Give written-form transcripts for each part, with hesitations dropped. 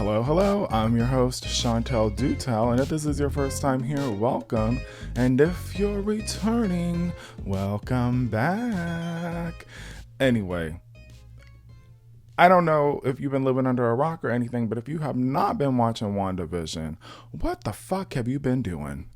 Hello. I'm your host, Chantel Dutel, and if this is your first time here, welcome. And if you're returning, welcome back. Anyway, I don't know if you've been living under a rock or anything, but if you have not been watching WandaVision, what the fuck have you been doing?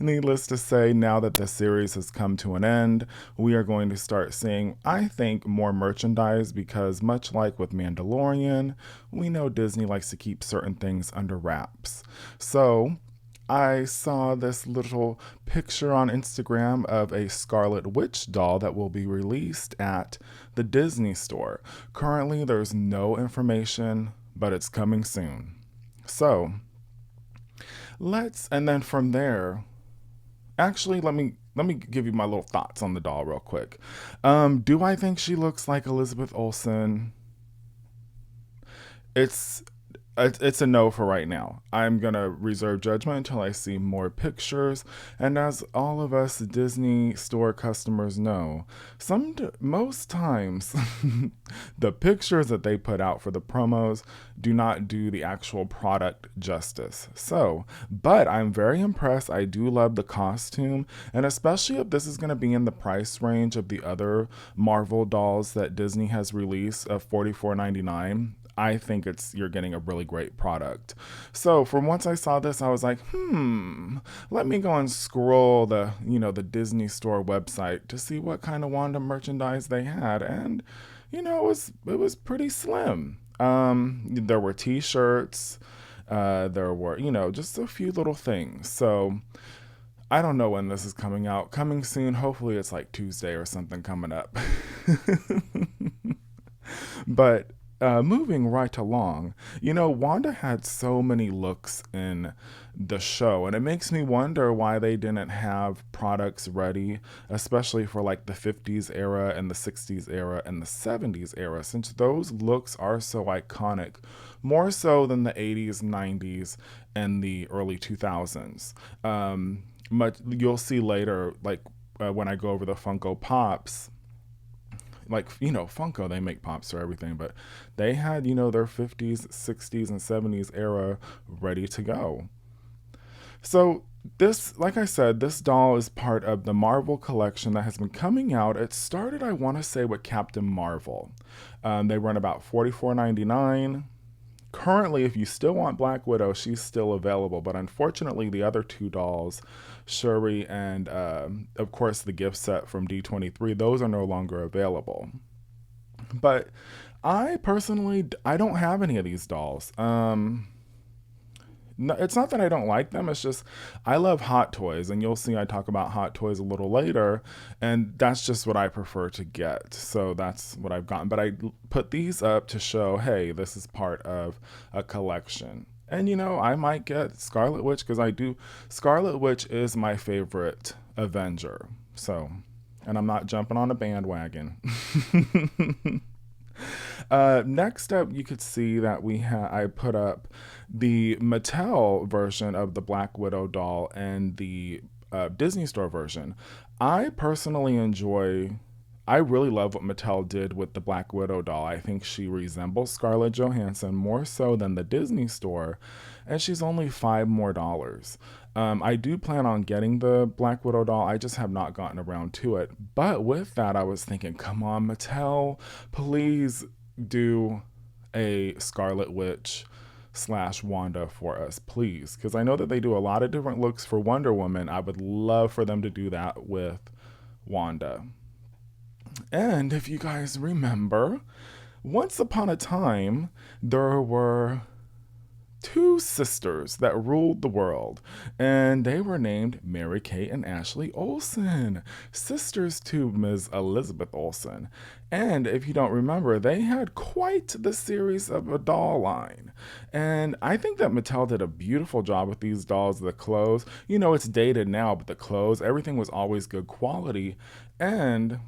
Needless to say, now that the series has come to an end, we are going to start seeing, I think, more merchandise because much like with Mandalorian, we know Disney likes to keep certain things under wraps. So, I saw this little picture on Instagram of a Scarlet Witch doll that will be released at the Disney store. Currently, there's no information, but it's coming soon. So, and then from there, actually, let me give you my little thoughts on the doll real quick. Do I think she looks like Elizabeth Olsen? It's it's a no for right now. I'm gonna reserve judgment until I see more pictures. And as all of us Disney store customers know, most times the pictures that they put out for the promos do not do the actual product justice. But I'm very impressed. I do love the costume, and especially if this is gonna be in the price range of the other Marvel dolls that Disney has released of $44.99. I think you're getting a really great product. So from once I saw this, I was like, let me go and scroll the Disney Store website to see what kind of Wanda merchandise they had, and it was pretty slim. There were T-shirts, there were just a few little things. So I don't know when this is coming out. Coming soon. Hopefully it's like Tuesday or something coming up. But moving right along, Wanda had so many looks in the show, and it makes me wonder why they didn't have products ready, especially for like the 50s era and the 60s era and the 70s era, since those looks are so iconic, more so than the 80s, 90s, and the early 2000s. You'll see later, like when I go over the Funko Pops, like, Funko, they make pops for everything, but they had, their 50s, 60s, and 70s era ready to go. So this, like I said, this doll is part of the Marvel collection that has been coming out. It started, I want to say, with Captain Marvel. They run about $44.99. Currently, if you still want Black Widow, she's still available, but unfortunately the other two dolls, Shuri and of course the gift set from D23, those are no longer available. But I personally, I don't have any of these dolls. No, it's not that I don't like them. It's just I love Hot Toys, and you'll see I talk about Hot Toys a little later, and that's just what I prefer to get. So that's what I've gotten. But I put these up to show, hey, this is part of a collection. And I might get Scarlet Witch because I do. Scarlet Witch is my favorite Avenger. So, and I'm not jumping on a bandwagon. Next up, you could see that I put up the Mattel version of the Black Widow doll and the Disney Store version. I really love what Mattel did with the Black Widow doll. I think she resembles Scarlett Johansson more so than the Disney Store, and she's only $5 more. I do plan on getting the Black Widow doll. I just have not gotten around to it. But with that, I was thinking, come on, Mattel, please do a Scarlet Witch / Wanda for us, please. Because I know that they do a lot of different looks for Wonder Woman. I would love for them to do that with Wanda. And if you guys remember, once upon a time, there were two sisters that ruled the world, and they were named Mary Kate and Ashley Olsen, sisters to Ms. Elizabeth Olsen. And if you don't remember, they had quite the series of a doll line. And I think that Mattel did a beautiful job with these dolls. The clothes, it's dated now, but the clothes, everything was always good quality. And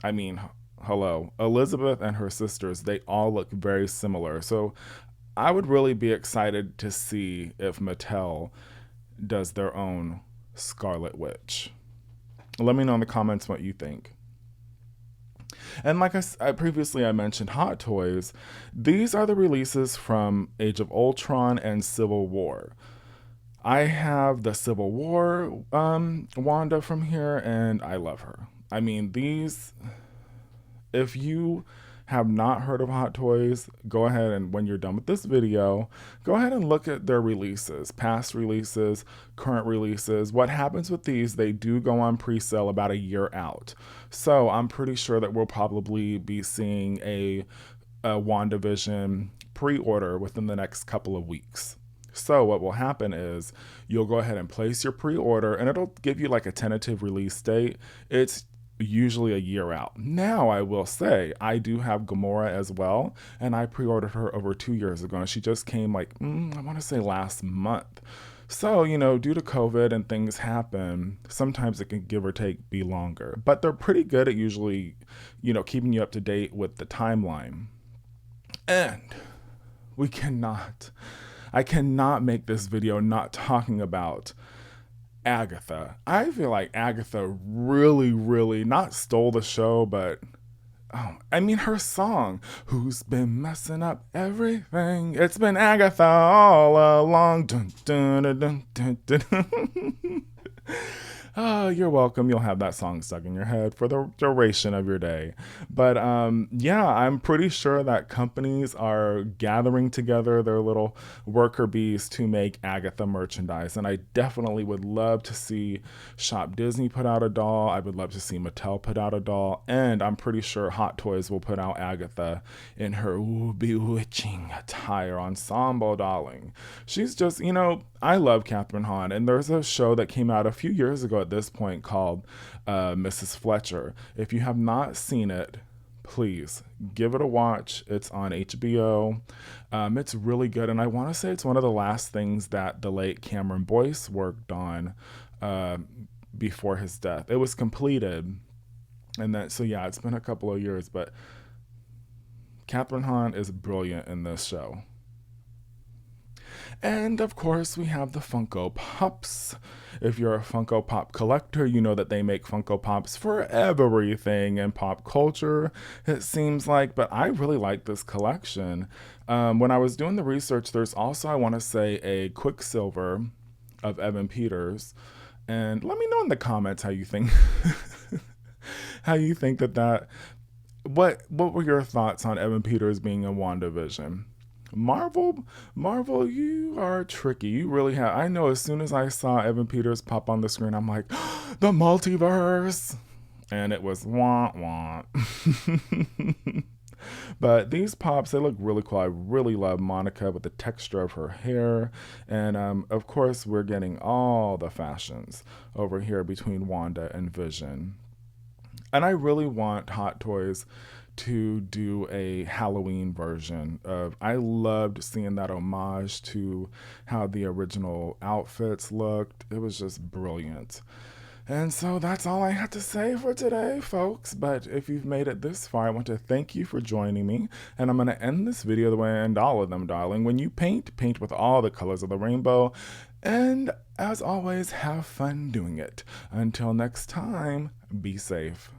I mean, hello, Elizabeth and her sisters, they all look very similar. So I would really be excited to see if Mattel does their own Scarlet Witch. Let me know in the comments what you think. And like previously I mentioned Hot Toys, these are the releases from Age of Ultron and Civil War. I have the Civil War Wanda from here, and I love her. I mean, these, if you have not heard of Hot Toys, go ahead and when you're done with this video, go ahead and look at their releases, past releases, current releases. What happens with these, they do go on pre-sale about a year out. So I'm pretty sure that we'll probably be seeing a WandaVision pre-order within the next couple of weeks. So what will happen is you'll go ahead and place your pre-order and it'll give you like a tentative release date. It's usually a year out. Now, I will say, I do have Gamora as well, and I pre-ordered her over 2 years ago, and she just came like, I want to say last month. So, due to COVID and things happen, sometimes it can give or take be longer. But they're pretty good at usually, keeping you up to date with the timeline. And I cannot make this video not talking about Agatha. I feel like Agatha really, really not stole the show, but her song, "Who's Been Messing Up Everything? It's been Agatha all along." Dun, dun, dun, dun, dun, dun. Oh, you're welcome. You'll have that song stuck in your head for the duration of your day. But yeah, I'm pretty sure that companies are gathering together their little worker bees to make Agatha merchandise. And I definitely would love to see Shop Disney put out a doll. I would love to see Mattel put out a doll. And I'm pretty sure Hot Toys will put out Agatha in her bewitching attire ensemble dolling. She's just, I love Catherine Hahn. And there's a show that came out a few years ago at this point called Mrs. Fletcher. If you have not seen it, please give it a watch. It's on HBO. It's really good, and I want to say it's one of the last things that the late Cameron Boyce worked on before his death. It was completed, and so yeah, it's been a couple of years, but Catherine Hahn is brilliant in this show. And of course, we have the Funko Pops. If you're a Funko Pop collector, you know that they make Funko Pops for everything in pop culture, it seems like. But I really like this collection. When I was doing the research, there's also, I want to say, a Quicksilver of Evan Peters. And let me know in the comments how you think that. What were your thoughts on Evan Peters being in WandaVision? Marvel, you are tricky. You really have. I know as soon as I saw Evan Peters pop on the screen, I'm like, the multiverse. And it was wah. But these pops, they look really cool. I really love Monica with the texture of her hair. And of course, we're getting all the fashions over here between Wanda and Vision. And I really want Hot Toys to do a Halloween version of. I loved seeing that homage to how the original outfits looked. It was just brilliant. And so that's all I had to say for today, folks. But if you've made it this far, I want to thank you for joining me. And I'm going to end this video the way I end all of them, darling. When you paint with all the colors of the rainbow. And as always, have fun doing it. Until next time, be safe.